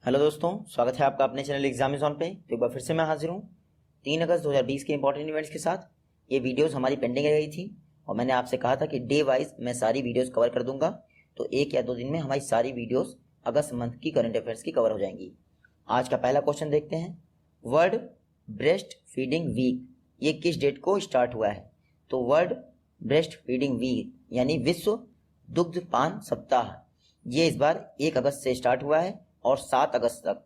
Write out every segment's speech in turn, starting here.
Hello दोस्तों, स्वागत है आपका अपने चैनल एग्जामिज़न पे। तो एक बार फिर से मैं हाजिर हूँ 3 अगस्त 2020 के इंपॉर्टेंट इवेंट्स के साथ। ये वीडियोस हमारी पेंडिंग रह गई थी और मैंने आपसे कहा था कि डे वाइज मैं सारी वीडियोस कवर कर दूंगा। तो 1 या 2 दिन में हमारी सारी वीडियोस अगस्त मंथ की करंट अफेयर्स की कवर हो जाएंगी। आज का पहला क्वेश्चन देखते हैं। वर्ल्ड ब्रेस्ट फीडिंग वीक ये किस डेट को स्टार्ट हुआ है? तो वर्ल्ड ब्रेस्ट फीडिंग वीक यानी विश्व दुग्धपान सप्ताह ये इस बार 1 अगस्त से स्टार्ट हुआ है और 7 अगस्त तक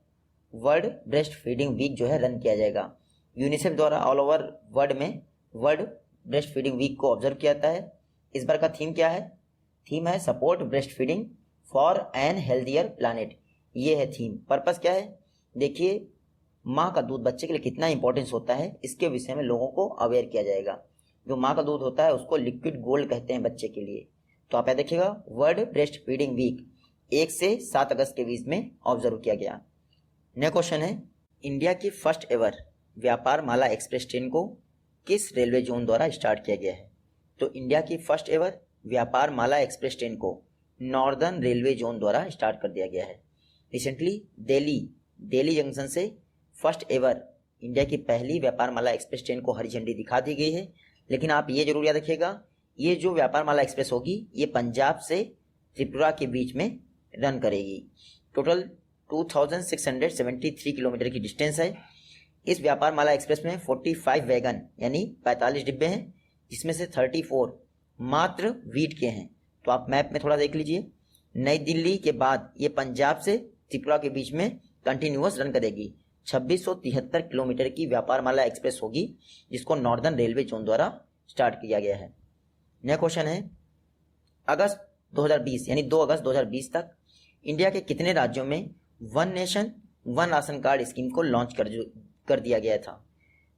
वर्ल्ड ब्रेस्ट फीडिंग वीक जो है रन किया जाएगा। यूनिसेफ द्वारा ऑल ओवर वर्ल्ड में वर्ल्ड ब्रेस्ट फीडिंग वीक को ऑब्जर्व किया जाता है। इस बार का थीम क्या है? थीम है support breast feeding for an healthier planet. ये है थीम। पर्पस क्या है? देखिए, माँ का दूध बच्चे के लिए कितना इंपॉर्टेंस होता है इसके विषय में लोगों को अवेयर किया जाएगा। जो माँ का दूध होता है उसको लिक्विड गोल्ड कहते हैं बच्चे के लिए। तो आप यह देखिएगा, वर्ल्ड ब्रेस्ट फीडिंग वीक 1 से 7 अगस्त के बीच में ऑब्जर्व किया गया। नेक्स्ट क्वेश्चन है, इंडिया की फर्स्ट एवर व्यापार माला एक्सप्रेस ट्रेन को किस रेलवे जोन द्वारा स्टार्ट किया गया है? तो इंडिया की फर्स्ट एवर व्यापार माला एक्सप्रेस ट्रेन को नॉर्दर्न रेलवे जोन द्वारा स्टार्ट कर दिया गया है। रिसेंटली दिल्ली जंक्शन से फर्स्ट एवर इंडिया की पहली व्यापार माला एक्सप्रेस ट्रेन को हरी झंडी दिखा दी गई है। लेकिन आप ये जरूर याद रखिएगा, ये जो व्यापार माला एक्सप्रेस होगी ये पंजाब से त्रिपुरा के बीच में रन करेगी। टोटल 2673 किलोमीटर की डिस्टेंस है। इस व्यापार माला एक्सप्रेस में 45 वैगन यानी 45 डिब्बे हैं, जिसमें से 34 मात्र वीट के हैं। तो आप मैप में थोड़ा देख लीजिए। नई दिल्ली के बाद ये पंजाब से त्रिपुरा के बीच में कंटिन्यूअस रन करेगी। 2673 किलोमीटर की व्यापार माला एक्सप्रेस होगी, जिसको नॉर्दर्न रेलवे जोन द्वारा स्टार्ट किया गया है। नेक्स्ट क्वेश्चन है, अगस्त 2020 यानी 2 अगस्त 2020 तक इंडिया के कितने राज्यों में one nation one ration card scheme को लॉन्च कर दिया गया था?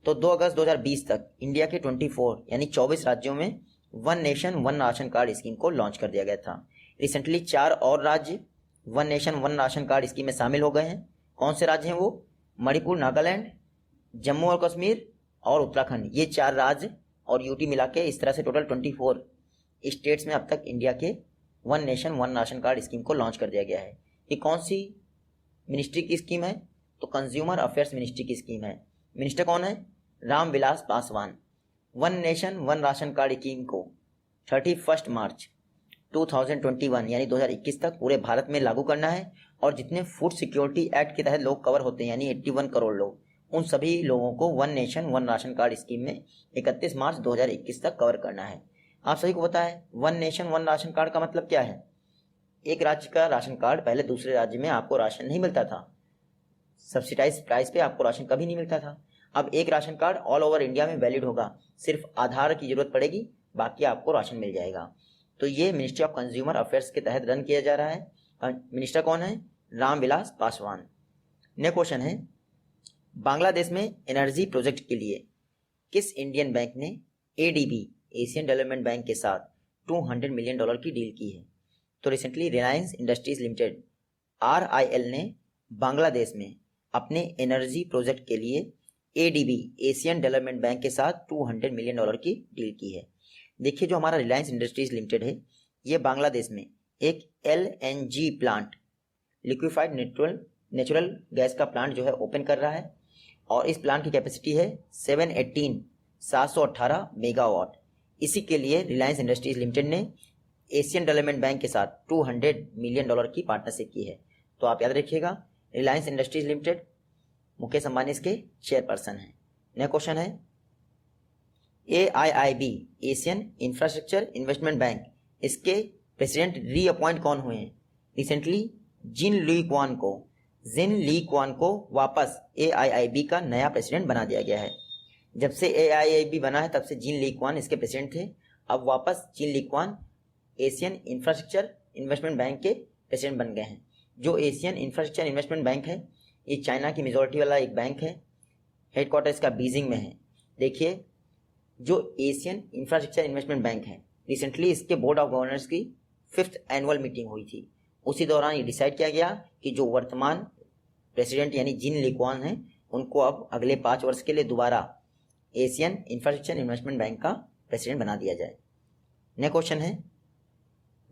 तो 2 अगस्त 2020 तक इंडिया के 24 यानी 24 राज्यों में one nation one ration card scheme को लॉन्च कर दिया गया था। रिसेंटली 4 और राज्य one nation one ration card scheme में शामिल हो गए हैं। कौन से राज्य हैं वो? मणिपुर, नागालैंड, जम्मू और कश्मीर और उत्तराखंड। ये 4 राज्य और यूटी मिला के इस तरह से टोटल 24 स्टेट्स में अब तक इंडिया के one nation one ration card scheme को लॉन्च कर दिया गया है। ये कौन सी मिनिस्ट्री की स्कीम है? तो कंज्यूमर अफेयर्स मिनिस्ट्री की स्कीम है। मिनिस्टर कौन है? Ramvilas Paswan. One nation one ration card scheme को 31 मार्च 2021 यानी 2021 तक पूरे भारत में लागू करना है और जितने फूड सिक्योरिटी एक्ट के तहत लोग कवर होते हैं यानी 81 करोड़ लोग, उन सभी लोगों को one nation one ration card scheme में 31 मार्च 2021 तक कवर करना है। आप सभी को पता है one nation one ration card का मतलब क्या है? एक राज्य का राशन कार्ड, पहले दूसरे राज्य में आपको राशन नहीं मिलता था, सब्सिडाइज प्राइस पे आपको राशन कभी नहीं मिलता था। अब एक ration card all over India में वैलिड होगा, सिर्फ आधार की जरूरत पड़ेगी, बाकी आपको राशन मिल जाएगा। तो ये मिनिस्ट्री ऑफ कंज्यूमर अफेयर्स के तहत रन किया जा रहा है। मिनिस्टर कौन है? रामविलास पासवान। नेक्स्ट क्वेश्चन है, बांग्लादेश में एनर्जी प्रोजेक्ट के लिए किस इंडियन बैंक ने एडीबी एशियन डेवलपमेंट बैंक के साथ $200 मिलियन की डील की है? तो recently Reliance industries limited RIL ने बांग्लादेश में अपने एनर्जी प्रोजेक्ट के लिए एडीबी एशियन डेवलपमेंट बैंक के साथ $200 मिलियन की डील की है। देखिए, जो हमारा रिलायंस इंडस्ट्रीज लिमिटेड है ये बांग्लादेश में एक LNG plant, liquefied natural gas का प्लांट जो है ओपन कर रहा है और इस प्लांट की कैपेसिटी है 718 मेगावाट। इसी के लिए रिलायंस इंडस्ट्रीज लिमिटेड ने एशियन डेवलपमेंट बैंक के साथ $200 मिलियन की पार्टनरशिप की है। तो आप याद रखिएगा, रिलायंस इंडस्ट्रीज लिमिटेड, मुकेश अंबानी इसके चेयरपर्सन हैं। नेक्स्ट क्वेश्चन है, AIIB Asian Infrastructure Investment bank, इसके प्रेसिडेंट रीअपॉइंट कौन हुए हैं? रिसेंटली जिन ली क्वान को वापस AIIB का नया प्रेसिडेंट बना दिया गया है। जब से AIIB बना है तब से जिन ली क्वान इसके प्रेसिडेंट थे, अब वापस Jin Liqun Asian Infrastructure Investment Bank के प्रेसिडेंट बन गए हैं। जो एशियन इंफ्रास्ट्रक्चर इन्वेस्टमेंट बैंक है ये चाइना की मेजोरिटी वाला एक बैंक है, हेडक्वार्टर इसका बीजिंग में है। देखिए, जो एशियन इंफ्रास्ट्रक्चर इन्वेस्टमेंट बैंक है, रिसेंटली इसके बोर्ड ऑफ गवर्नर्स की 5th एनुअल मीटिंग हुई थी। उसी दौरान ये डिसाइड किया गया कि जो वर्तमान प्रेसिडेंट यानी जिन ली क्वान हैं उनको अब अगले 5 वर्ष के लिए दोबारा एशियन इंफ्रास्ट्रक्चर इन्वेस्टमेंट बैंक का प्रेसिडेंट बना दिया जाए। नेक्स्ट क्वेश्चन है,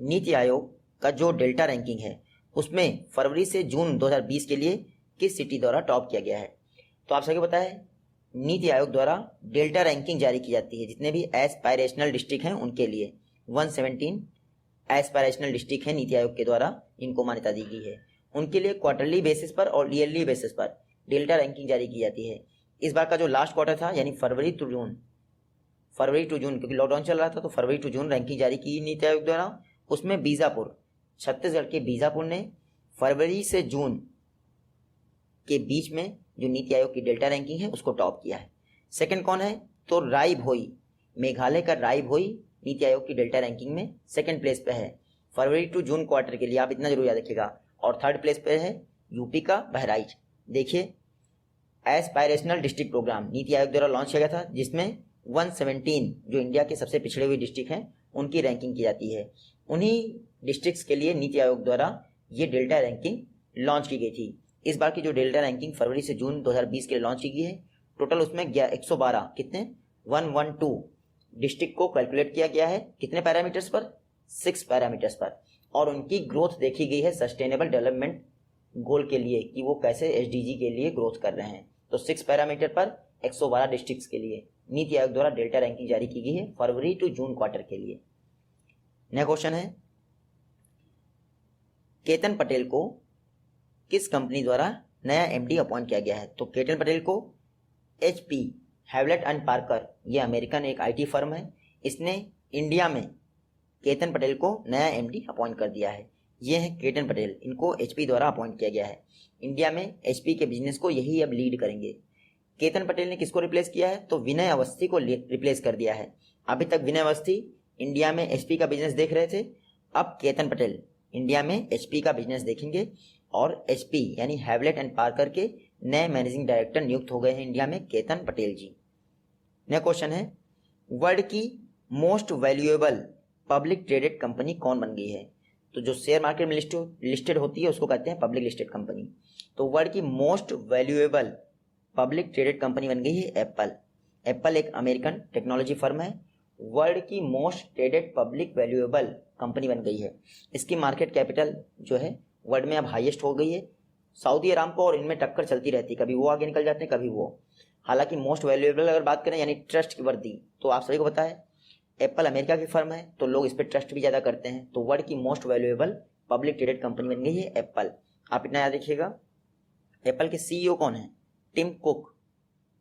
नीति आयोग का जो डेल्टा रैंकिंग है उसमें फरवरी से जून 2020 के लिए किस सिटी द्वारा टॉप किया गया है? तो आप सभी को पता है नीति आयोग द्वारा डेल्टा रैंकिंग जारी की जाती है जितने भी एस्पायरेशनल डिस्ट्रिक्ट हैं उनके लिए। 117 एस्पायरेशनल डिस्ट्रिक्ट हैं नीति आयोग के द्वारा इनको मान्यता दी गई है। उनके लिए क्वार्टरली बेसिस पर और ईयरली बेसिस पर डेल्टा रैंकिंग जारी की जाती है। इस बार का जो लास्ट क्वार्टर था यानी फरवरी टू जून क्योंकि लॉकडाउन चल रहा था तो फरवरी टू जून रैंकिंग जारी की नीति आयोग द्वारा। उसमें बीजापुर, छत्तीसगढ़ के बीजापुर ने फरवरी से जून के बीच में जो नीति आयोग की डेल्टा रैंकिंग है उसको टॉप किया है। सेकंड कौन है? तो राय भोई, मेघालय का राय भोई नीति आयोग की डेल्टा रैंकिंग में सेकंड प्लेस पे है फरवरी टू जून क्वार्टर के लिए, आप इतना जरूर याद रखिएगा। और थर्ड प्लेस पे है यूपी का बहराइच। देखिए aspirational district programme NITI Aayog द्वारा लॉन्च किया गया था जिसमें 117 जो इंडिया के सबसे पिछड़े हुए डिस्ट्रिक्ट हैं उनकी रैंकिंग की जाती है। उन्हीं डिस्ट्रिक्ट्स के लिए नीति आयोग द्वारा ये डेल्टा रैंकिंग लॉन्च की गई थी। इस बार की जो डेल्टा रैंकिंग फरवरी से जून 2020 के लिए लॉन्च की गई है, टोटल उसमें 112 कितने 112 डिस्ट्रिक्ट को कैलकुलेट किया गया है। कितने पैरामीटर्स पर? 6 पैरामीटर्स पर। और उनकी ग्रोथ देखी गई है सस्टेनेबल डेवलपमेंट गोल के लिए कि वो कैसे एसडीजी के लिए ग्रोथ कर रहे हैं। तो 6 पैरामीटर पर 112 डिस्ट्रिक्ट्स के लिए नीति आयोग द्वारा डेल्टा रैंकिंग जारी की गई है फरवरी टू जून क्वार्टर के लिए। नया क्वेश्चन है, केतन पटेल को किस कंपनी द्वारा नया एमडी अपॉइंट किया गया है? तो केतन पटेल को HP हैवलेट एंड पार्कर, ये अमेरिकन एक आईटी फर्म है, इसने इंडिया में केतन पटेल को नया एमडी अपॉइंट कर दिया है। ये है केतन पटेल, इनको HP द्वारा अपॉइंट किया गया है। इंडिया में HP के बिजनेस को यही अब लीड करेंगे। केतन पटेल ने किसको रिप्लेस किया है? तो विनय अवस्थी को रिप्लेस कर दिया है। अभी तक विनय अवस्थी इंडिया में HP का बिजनेस देख रहे थे, अब केतन पटेल इंडिया में HP का बिजनेस देखेंगे और HP यानी हैवलेट एंड पार्कर के नए मैनेजिंग डायरेक्टर नियुक्त हो गए हैं इंडिया में केतन पटेल जी। नया क्वेश्चन है, वर्ल्ड की most valuable public traded company कौन बन गई है? तो जो शेयर मार्केट में लिस्टेड होती है उसको कहते हैं पब्लिक लिस्टेड कंपनी। तो वर्ल्ड की most valuable public traded company बन गई है एप्पल। एप्पल एक अमेरिकन टेक्नोलॉजी फर्म है, वर्ल्ड की most traded public valuable company बन गई है। इसकी मार्केट कैपिटल जो है वर्ल्ड में अब हाईएस्ट हो गई है। सऊदी अरामको और इनमें टक्कर चलती रहती है, कभी वो आगे निकल जाते हैं कभी वो। हालांकि मोस्ट वैल्यूएबल अगर बात करें यानी ट्रस्ट की वर्दी, तो आप सभी को पता है एप्पल अमेरिका की फर्म है तो लोग इस पर ट्रस्ट भी ज़्यादा करते हैं। तो वर्ल्ड की most valuable public traded company बन गई है एप्पल। आप इतना याद रखिएगा। एप्पल के CEO कौन है? Tim Cook.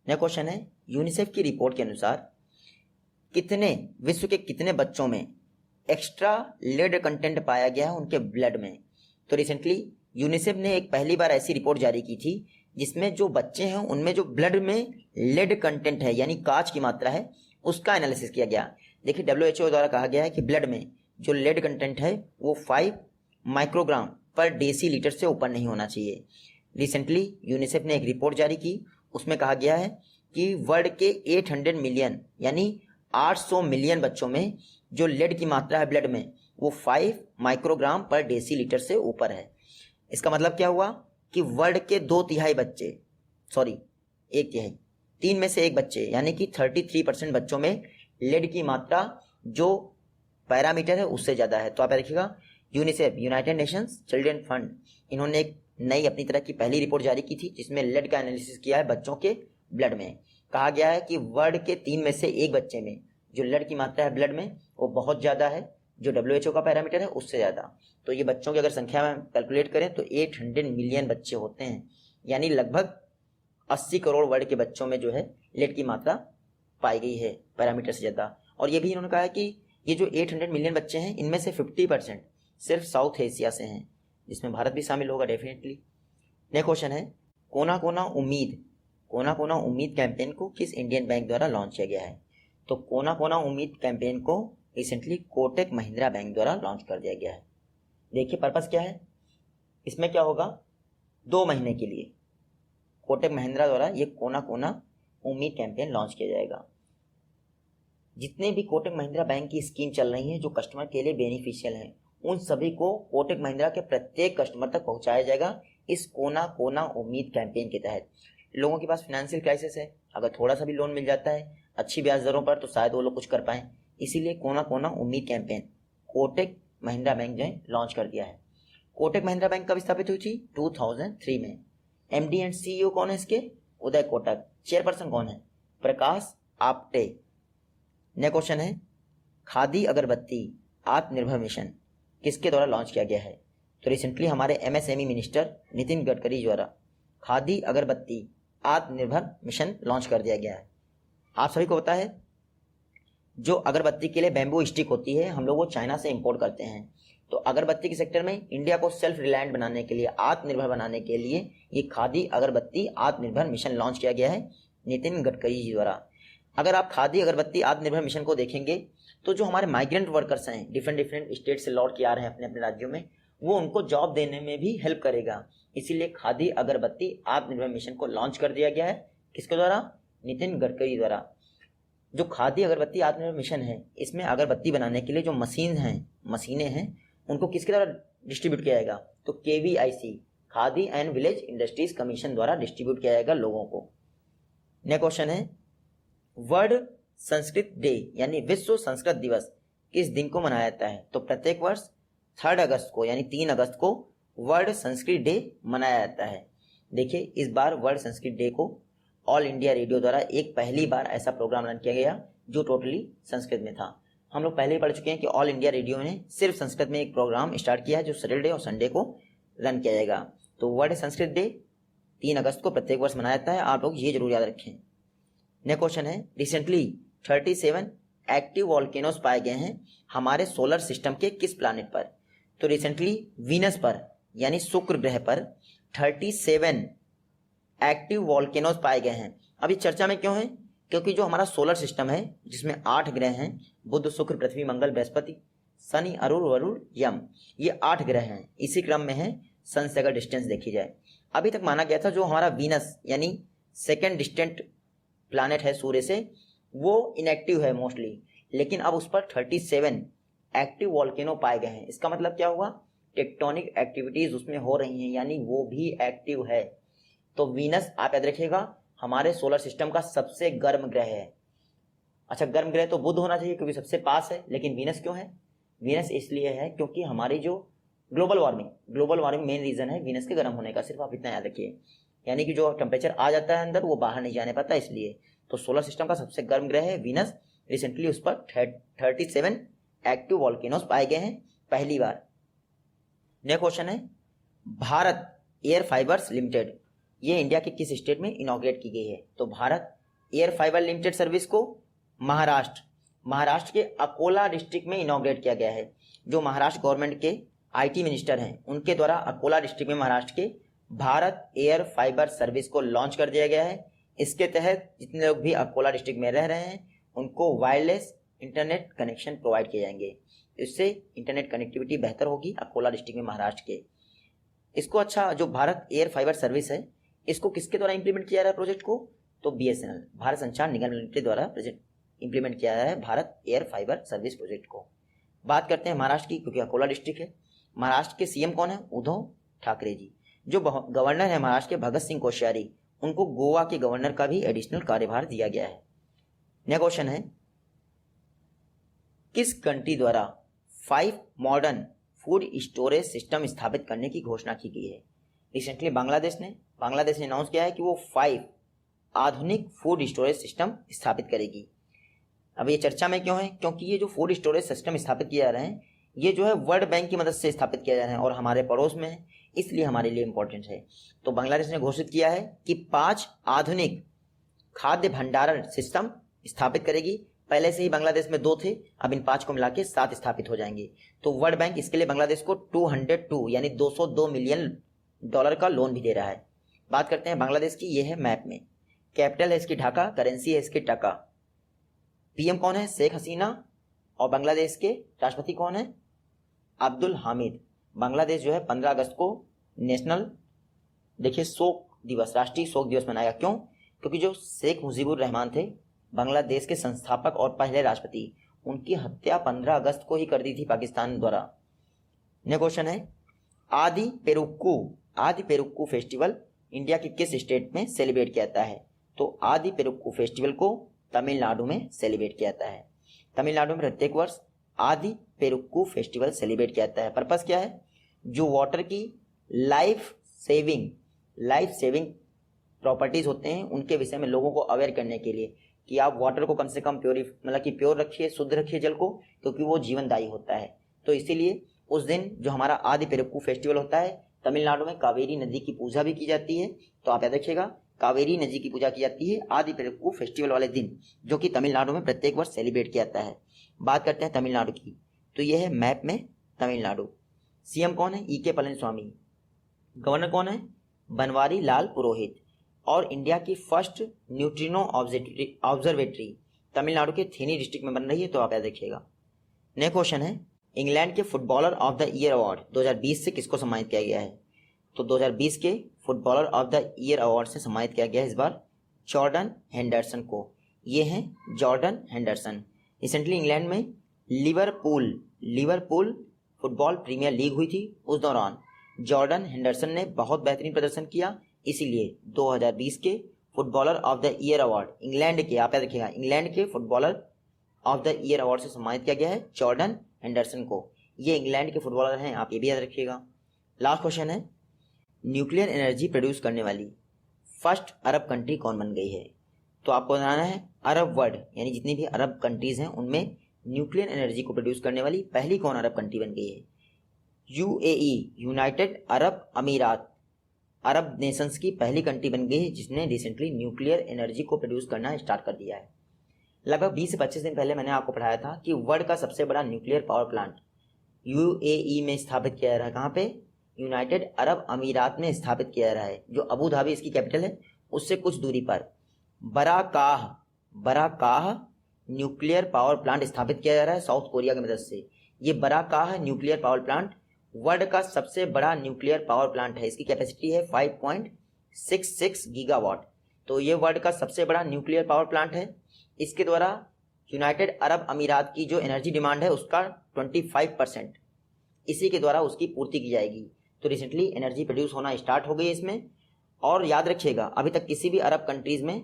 नया क्वेश्चन है, यूनिसेफ की रिपोर्ट के अनुसार विश्व के कितने बच्चों में एक्स्ट्रा लेड कंटेंट पाया गया है उनके ब्लड में? तो रिसेंटली यूनिसेफ ने एक पहली बार ऐसी रिपोर्ट जारी की थी जिसमें जो बच्चे हैं उनमें जो ब्लड में लेड कंटेंट है यानी कांच की मात्रा है उसका एनालिसिस किया गया। देखिए WHO द्वारा कहा गया है कि ब्लड में जो लेड कंटेंट है वो 5 माइक्रोग्राम पर डेसीलीटर से ऊपर नहीं होना चाहिए। रिसेंटली यूनिसेफ ने एक रिपोर्ट जारी की, उसमें कहा गया है कि वर्ल्ड के 800 मिलियन यानी 800 मिलियन बच्चों में जो लेड की मात्रा है ब्लड में वो 5 माइक्रोग्राम पर डेसीलीटर से ऊपर है। इसका मतलब क्या हुआ कि वर्ल्ड के 1/3 बच्चे 3 में से 1 बच्चे यानी कि 33% बच्चों में लेड की मात्रा जो पैरामीटर है उससे ज़्यादा है। तो आप देखिएगा UNICEF United Nations children fund इन्होंने एक नई अपनी तरह की पहली रिपोर्ट जारी की थी जिसमें लेड का एनालिसिस किया है बच्चों के ब्लड में। कहा गया है कि वर्ल्ड के 3 में से 1 बच्चे में जो लेड की मात्रा है ब्लड में वो बहुत ज़्यादा है, जो WHO का पैरामीटर है उससे ज़्यादा। तो ये बच्चों की अगर संख्या में कैलकुलेट करें तो 800 मिलियन बच्चे होते हैं, यानी लगभग 80 करोड़ वर्ल्ड के बच्चों में जो है लेड की मात्रा पाई गई है पैरामीटर से ज़्यादा। और ये भी इन्होंने कहा है कि ये जो 800 मिलियन बच्चे हैं इनमें से 50% सिर्फ साउथ एशिया से हैं, जिसमें भारत भी शामिल होगा डेफिनेटली। नेक्स्ट क्वेश्चन है, कोना कोना उम्मीद कैंपेन को किस इंडियन बैंक द्वारा लॉन्च किया गया है? तो कोना कोना उम्मीद कैंपेन को रिसेंटली कोटक महिंद्रा बैंक द्वारा लॉन्च कर दिया गया है। देखिए पर्पस क्या है, इसमें क्या होगा 2 महीने के लिए कोटक महिंद्रा द्वारा ये कोना कोना उम्मीद कैंपेन लॉन्च किया जाएगा। जितने भी कोटक महिंद्रा बैंक की स्कीम चल रही है जो कस्टमर के लिए बेनिफिशियल हैं उन सभी को कोटक महिंद्रा के प्रत्येक कस्टमर तक पहुंचाया जाएगा इस कोना कोना उम्मीद कैंपेन के तहत। लोगों के पास फाइनेंशियल क्राइसिस है, अगर थोड़ा सा भी लोन मिल जाता है अच्छी ब्याज दरों पर तो शायद वो लोग कुछ कर पाएं, इसीलिए कोना कोना उम्मीद कैंपेन कोटक महिंद्रा बैंक ने लॉन्च कर दिया है। कोटक महिंद्रा बैंक कब स्थापित हुई थी? 2003 में। एमडी एंड सीईओ कौन है इसके? उदय कोटक। चेयरपर्सन कौन है? प्रकाश आप्टे। नेक्स्ट क्वेश्चन है, खादी अगरबत्ती आत्मनिर्भर मिशन किसके द्वारा लॉन्च किया गया है? तो रिसेंटली हमारे एमएसएमई मिनिस्टर नितिन गडकरी द्वारा खादी अगरबत्ती आत्मनिर्भर मिशन लॉन्च कर दिया गया है। आप सभी को पता है जो अगरबत्ती के लिए बैम्बू स्टिक होती है हम लोग वो चाइना से इंपोर्ट करते हैं। तो अगरबत्ती के सेक्टर में इंडिया को सेल्फ रिलायंट बनाने के लिए, आत्मनिर्भर बनाने के लिए ये खादी अगरबत्ती आत्मनिर्भर मिशन लॉन्च किया गया है नितिन गडकरी जी द्वारा। अगर आप खादी अगरबत्ती आत्मनिर्भर मिशन को देखेंगे तो जो हमारे माइग्रेंट वर्कर्स हैं, डिफरेंट स्टेट से लौट के आ रहे हैं अपने अपने राज्यों में, वो उनको जॉब देने में भी हेल्प करेगा। इसीलिए खादी अगरबत्ती आत्मनिर्भर मिशन को लॉन्च कर दिया गया है। किसके द्वारा? नितिन गडकरी द्वारा। जो खादी अगरबत्ती आत्मनिर्भर मिशन है इसमें अगरबत्ती बनाने के लिए जो मशीनें हैं उनको किसके द्वारा डिस्ट्रीब्यूट किया जाएगा? तो KVIC khadi and village industries commission द्वारा डिस्ट्रीब्यूट किया जाएगा लोगों को। नेक्स्ट क्वेश्चन है, वर्ल्ड संस्कृत डे यानी विश्व संस्कृत दिवस किस दिन को मनाया जाता है? तो प्रत्येक वर्ष 3 अगस्त को यानी 3 अगस्त को वर्ल्ड संस्कृत डे मनाया जाता है। देखिए इस बार वर्ल्ड संस्कृत डे को ऑल इंडिया रेडियो द्वारा एक पहली बार ऐसा प्रोग्राम रन किया गया जो टोटली संस्कृत में था। हम लोग पहले ही पढ़ चुके हैं कि ऑल इंडिया रेडियो ने सिर्फ संस्कृत में एक प्रोग्राम स्टार्ट किया है जो सैटरडे और संडे को रन किया जाएगा। तो वर्ल्ड संस्कृत डे 3 अगस्त को प्रत्येक वर्ष मनाया जाता है, आप लोग ये जरूर याद रखें। नेक्स्ट क्वेश्चन है, रिसेंटली 37 एक्टिव वॉल्केनोस पाए गए हैं हमारे सोलर सिस्टम के किस प्लानिट पर? तो रिसेंटली वीनस पर यानी शुक्र ग्रह पर 37 एक्टिव वॉल्केनोस पाए गए हैं। अभी चर्चा में क्यों है? क्योंकि जो हमारा सोलर सिस्टम है जिसमें 8 ग्रह हैं, बुध शुक्र पृथ्वी मंगल बृहस्पति शनि अरुण वरुण यम, ये 8 ग्रह हैं। इसी क्रम में है सन से अगर डिस्टेंस देखी जाए। अभी तक माना गया था जो हमारा वीनस यानी सेकेंड डिस्टेंट प्लानेट है सूर्य से वो इनएक्टिव है मोस्टली, लेकिन अब उस पर 37 एक्टिव वॉल्केनो पाए गए हैं। इसका मतलब क्या हुआ? टेक्टोनिक एक्टिविटीज उसमें हो रही हैं यानी वो भी एक्टिव है। तो वीनस आप याद रखिएगा हमारे सोलर सिस्टम का सबसे गर्म ग्रह है। अच्छा, गर्म ग्रह तो बुध होना चाहिए क्योंकि सबसे पास है, लेकिन वीनस क्यों है? वीनस इसलिए है क्योंकि हमारी जो ग्लोबल वार्मिंग मेन रीजन है वीनस के गर्म होने का। सिर्फ आप इतना याद रखिए, यानी कि जो टेम्परेचर आ जाता है अंदर वो बाहर नहीं जाने पाता, इसलिए। तो सोलर सिस्टम का सबसे गर्म ग्रह है वीनस। रिसेंटली उस पर 37 एक्टिव वॉल्केनोस पाए गए हैं पहली बार। नेक्स्ट क्वेश्चन है, भारत एयर फाइबर्स लिमिटेड ये इंडिया के किस स्टेट में इनॉग्रेट की गई है? तो Bharat air fibre limited service को महाराष्ट्र के अकोला डिस्ट्रिक्ट में इनॉग्रेट किया गया है। जो महाराष्ट्र गवर्नमेंट के IT मिनिस्टर हैं उनके द्वारा अकोला डिस्ट्रिक्ट में महाराष्ट्र के भारत एयर फाइबर सर्विस को लॉन्च कर दिया गया है। इसके तहत जितने लोग भी अकोला डिस्ट्रिक्ट में रह रहे हैं उनको वायरलेस इंटरनेट कनेक्शन प्रोवाइड किए जाएंगे। इससे इंटरनेट कनेक्टिविटी बेहतर होगी अकोला डिस्ट्रिक्ट में महाराष्ट्र के। इसको अच्छा जो भारत एयर फाइबर सर्विस है इसको किसके द्वारा इंप्लीमेंट किया जा रहा है प्रोजेक्ट को? तो BSNL भारत संचार निगम लिमिटेड द्वारा प्रोजेक्ट इंप्लीमेंट किया जा रहा है Bharat air fibre service project को। बात करते हैं महाराष्ट्र की, क्योंकि अकोला डिस्ट्रिक्ट है। महाराष्ट्र के CM कौन है? उद्धव ठाकरे जी। जो गवर्नर है महाराष्ट्र के भगत सिंह कोश्यारी, उनको गोवा के गवर्नर का भी एडिशनल कार्यभार दिया गया है। नेक्स्ट क्वेश्चन है, किस कंट्री द्वारा 5 मॉडर्न फूड स्टोरेज सिस्टम स्थापित करने की घोषणा की गई है? रिसेंटली बांग्लादेश ने अनाउंस किया है कि वो 5 आधुनिक फूड स्टोरेज सिस्टम स्थापित करेगी। अब ये चर्चा में क्यों है? क्योंकि ये जो फूड स्टोरेज सिस्टम स्थापित किए जा रहे हैं ये जो है वर्ल्ड बैंक की मदद से स्थापित किया जा रहे हैं और हमारे पड़ोस में है, इसलिए हमारे लिए इंपॉर्टेंट है। तो बांग्लादेश ने घोषित किया है कि 5 आधुनिक खाद्य भंडारण सिस्टम स्थापित करेगी। पहले से ही बांग्लादेश में 2 थे, अब इन 5 को मिला के 7 स्थापित हो जाएंगे। तो वर्ल्ड बैंक इसके लिए बांग्लादेश को 202 यानी $202 मिलियन का लोन भी दे रहा है। बात करते हैं बांग्लादेश की, ये है मैप में। कैपिटल है इसकी ढाका, करेंसी है इसकी टका। PM कौन है? शेख हसीना। और बांग्लादेश के राष्ट्रपति कौन है? अब्दुल हामिद। बांग्लादेश जो है 15 अगस्त को नेशनल शोक दिवस, राष्ट्रीय शोक दिवस मनाएगा। क्यों? क्योंकि जो शेख मुजीबुर रहमान थे बांग्लादेश के संस्थापक और पहले राष्ट्रपति, उनकी हत्या 15 अगस्त को ही कर दी थी पाकिस्तान द्वारा। नेक्स्ट क्वेश्चन है, आदि पेरुक्कू फेस्टिवल इंडिया के किस स्टेट में सेलिब्रेट किया जाता है? तो आदि पेरुक्कू फेस्टिवल को तमिलनाडु में सेलिब्रेट किया जाता है। तमिलनाडु में प्रत्येक वर्ष आदि पेरुक्कू फेस्टिवल सेलिब्रेट किया जाता है। पर्पस क्या है? जो वाटर की लाइफ सेविंग प्रॉपर्टीज होते हैं उनके विषय में लोगों को अवेयर करने के लिए कि आप वाटर को कम से कम प्योर रखिए, शुद्ध रखिए जल को, क्योंकि वो जीवनदायी होता है। तो इसीलिए उस दिन जो हमारा आदि पेरुक्कू फेस्टिवल होता है, तमिलनाडु में कावेरी नदी की पूजा भी की जाती है। तो आप याद रखिएगा, कावेरी नदी की पूजा की जाती है आदि पेरुक्कू फेस्टिवल वाले दिन, जो कि तमिलनाडु में प्रत्येक वर्ष सेलिब्रेट किया जाता है। बात करते हैं तमिलनाडु की, तो यह है मैप में तमिलनाडु। सीएम कौन है? ई के पलनीस्वामी। गवर्नर कौन है? बनवारी लाल पुरोहित। और इंडिया की फर्स्ट न्यूट्रिनो ऑब्जर्वेटरी तमिलनाडु के थेनी डिस्ट्रिक्ट में बन रही है। तो आप याद रखिएगा। नेक्स्ट क्वेश्चन है, इंग्लैंड के footballer of the year award 2020 से किसको सम्मानित किया गया है? तो 2020 के footballer of the year award से सम्मानित किया गया है इस बार जॉर्डन हेंडरसन को। ये हैं जॉर्डन हेंडरसन। रिसेंटली इंग्लैंड में लिवरपूल फुटबॉल प्रीमियर लीग हुई थी, उस दौरान जॉर्डन हेंडरसन ने बहुत बेहतरीन प्रदर्शन किया, इसीलिए 2020 के footballer of the year award England के, आप याद रखिएगा, इंग्लैंड के footballer of the year award से सम्मानित किया गया है जॉर्डन हेंडरसन को। ये इंग्लैंड के फुटबॉलर हैं, आप ये भी याद रखिएगा। लास्ट क्वेश्चन है, न्यूक्लियर एनर्जी प्रोड्यूस करने वाली फर्स्ट अरब कंट्री कौन बन गई है? तो आपको बताना है अरब वर्ल्ड यानी जितनी भी अरब कंट्रीज हैं उनमें न्यूक्लियर एनर्जी को प्रोड्यूस करने वाली पहली कौन अरब कंट्री बन गई है? यूएई, यूनाइटेड अरब अमीरात, अरब नेशंस की पहली कंट्री बन गई है जिसने रिसेंटली न्यूक्लियर एनर्जी को प्रोड्यूस करना स्टार्ट कर दिया है। लगभग 20 से 25 दिन पहले मैंने आपको पढ़ाया था कि वर्ल्ड का सबसे बड़ा न्यूक्लियर पावर प्लांट यूएई में स्थापित किया जा रहा है। कहाँ पे? यूनाइटेड अरब अमीरात में स्थापित किया जा रहा है, जो अबू धाबी इसकी कैपिटल है, उससे कुछ दूरी पर बराकाह न्यूक्लियर पावर प्लांट स्थापित किया जा रहा है साउथ कोरिया की मदद से। ये बराकाह न्यूक्लियर पावर प्लांट वर्ल्ड का सबसे बड़ा न्यूक्लियर पावर प्लांट है। इसकी कैपेसिटी है 5.66 गीगावाट। तो ये वर्ल्ड का सबसे बड़ा न्यूक्लियर पावर प्लांट है। इसके द्वारा यूनाइटेड अरब अमीरात की जो एनर्जी डिमांड है उसका 25% इसी के द्वारा उसकी पूर्ति की जाएगी। तो रिसेंटली एनर्जी प्रोड्यूस होना स्टार्ट हो गई है इसमें। और याद रखिएगा, अभी तक किसी भी अरब कंट्रीज में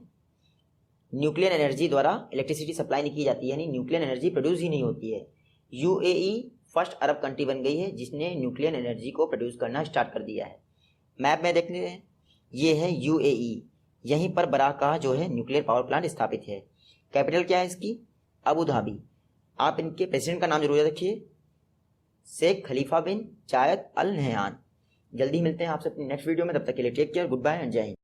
न्यूक्लियर एनर्जी द्वारा इलेक्ट्रिसिटी सप्लाई नहीं की जाती है, यानी न्यूक्लियर एनर्जी प्रोड्यूस ही नहीं होती है। यूएई फर्स्ट अरब कंट्री बन गई है जिसने न्यूक्लियर एनर्जी को प्रोड्यूस करना स्टार्ट कर दिया है। मैप में देखते हैं, ये है यूएई, यहीं पर बराकाह जो है न्यूक्लियर पावर प्लांट स्थापित है। कैपिटल क्या है इसकी? Abu Dhabi. आप इनके प्रेसिडेंट का नाम जरूर याद रखिए, शेख खलीफा बिन जायद अल नहयान। जल्दी मिलते हैं आपसे अपनी नेक्स्ट वीडियो में, तब तक के लिए take care, good bye and जय हिंद।